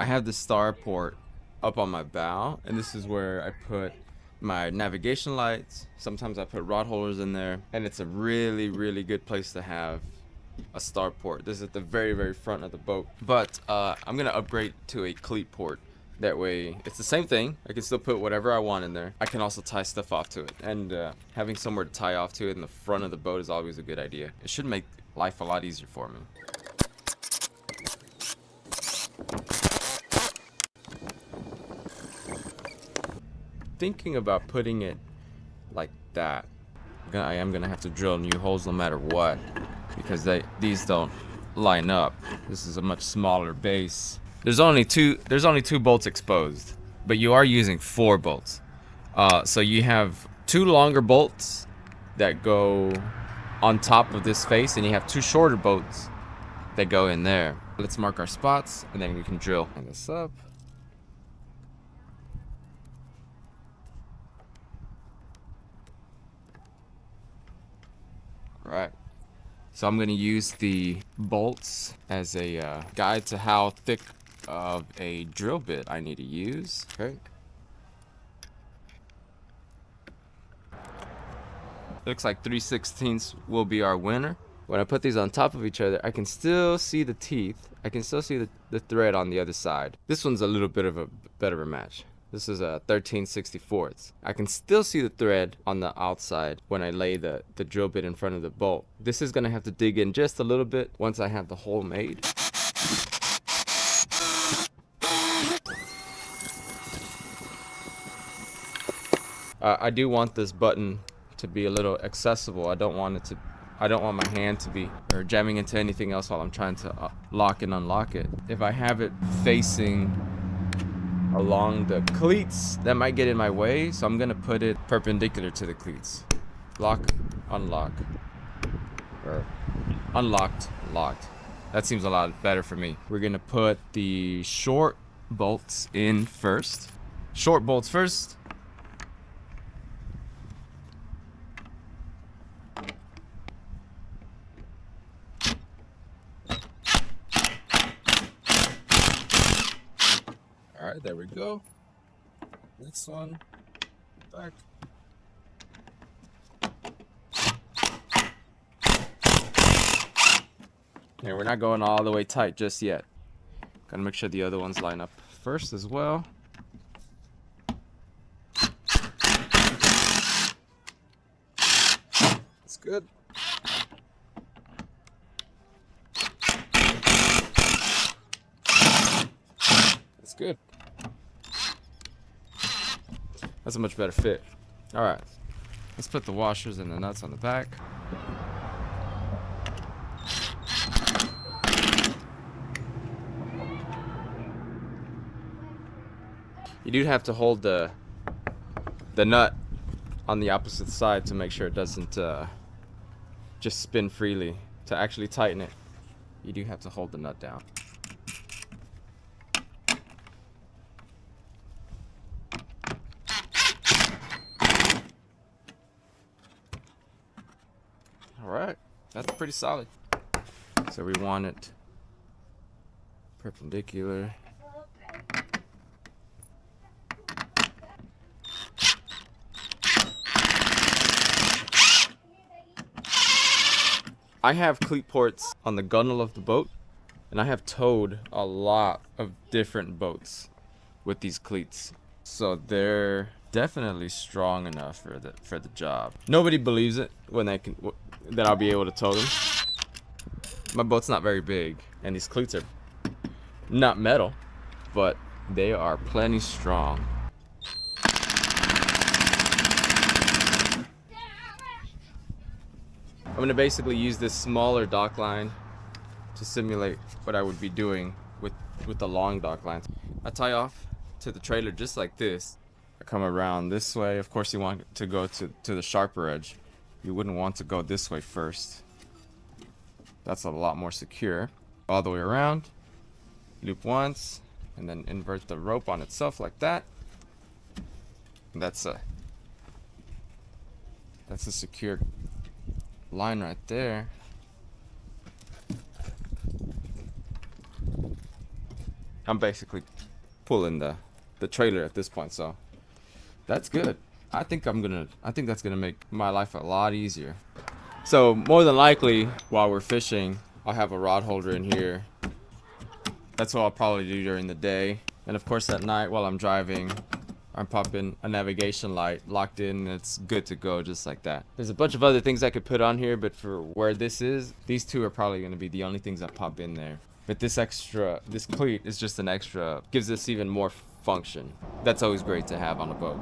I have the star port up on my bow, and this is where I put my navigation lights. Sometimes I put rod holders in there, and it's a really good place to have a star port. This is at the very front of the boat, but I'm gonna upgrade to a cleat port. That way it's the same thing. I can still put whatever I want in there. I can also tie stuff off to it, and having somewhere to tie off to it in the front of the boat is always a good idea. It should make life a lot easier for me. Thinking about putting it like that. I am gonna have to drill new holes no matter what, because these don't line up. This is a much smaller base. There's only two bolts exposed, but you are using 4 bolts. So you have 2 longer bolts that go on top of this face, and you have 2 shorter bolts that go in there. Let's mark our spots, and then we can drill. Line this up. Right. So I'm going to use the bolts as a guide to how thick of a drill bit I need to use. Okay. Looks like 3/16 will be our winner. When I put these on top of each other, I can still see the teeth. I can still see the thread on the other side. This one's a little bit of a better match. This is a 13/64. I can still see the thread on the outside when I lay the drill bit in front of the bolt. This is gonna have to dig in just a little bit once I have the hole made. I do want this button to be a little accessible. I don't want my hand to be jamming into anything else while I'm trying to lock and unlock it. If I have it facing along the cleats, that might get in my way, so I'm gonna put it perpendicular to the cleats. Lock, unlock, or unlocked, locked. That seems a lot better for me. We're gonna put the short bolts in first. Short bolts first. All right, there we go. Next one, back. And we're not going all the way tight just yet. Gotta make sure the other ones line up first as well. That's good. That's good. That's a much better fit. All right, let's put the washers and the nuts on the back. You do have to hold the nut on the opposite side to make sure it doesn't just spin freely. To actually tighten it, you do have to hold the nut down. Alright, that's pretty solid. So we want it perpendicular. I have cleat ports on the gunnel of the boat, and I have towed a lot of different boats with these cleats. So they're definitely strong enough for the job. Nobody believes it when that I'll be able to tow them. My boat's not very big, and these cleats are not metal, but they are plenty strong. I'm gonna basically use this smaller dock line to simulate what I would be doing with the long dock lines. I tie off to the trailer just like this. I come around this way. Of course, you want to go to the sharper edge. You wouldn't want to go this way first. That's a lot more secure. All the way around, loop once, and then invert the rope on itself like that. And that's a secure line right there. I'm basically pulling the trailer at this point, so that's good. I think that's gonna make my life a lot easier. So more than likely, while we're fishing, I'll have a rod holder in here. That's what I'll probably do during the day. And of course at night while I'm driving, I'm popping a navigation light locked in, and it's good to go just like that. There's a bunch of other things I could put on here, but for where this is, these two are probably going to be the only things that pop in there. But this cleat is just an extra, gives us even more function. That's always great to have on a boat.